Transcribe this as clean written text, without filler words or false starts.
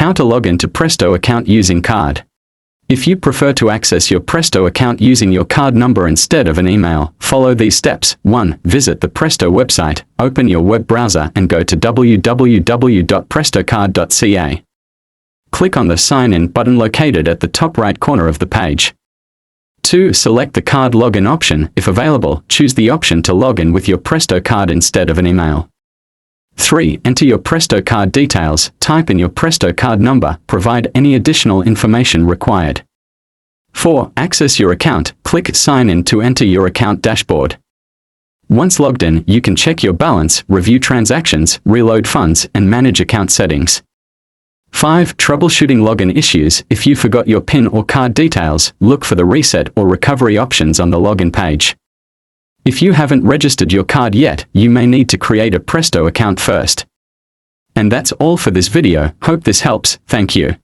How to log into Presto account using card. If you prefer to access your Presto account using your card number instead of an email, follow these steps. 1. Visit the Presto website, open your web browser and go to www.prestocard.ca. Click on the Sign In button located at the top right corner of the page. 2. Select the card login option. If available, choose the option to log in with your Presto card instead of an email. 3. Enter your Presto card details, type in your Presto card number, provide any additional information required. 4. Access your account, click Sign In to enter your account dashboard. Once logged in, you can check your balance, review transactions, reload funds, and manage account settings. 5. Troubleshooting login issues. If you forgot your PIN or card details, look for the reset or recovery options on the login page. If you haven't registered your card yet, you may need to create a Presto account first. And that's all for this video. Hope this helps. Thank you.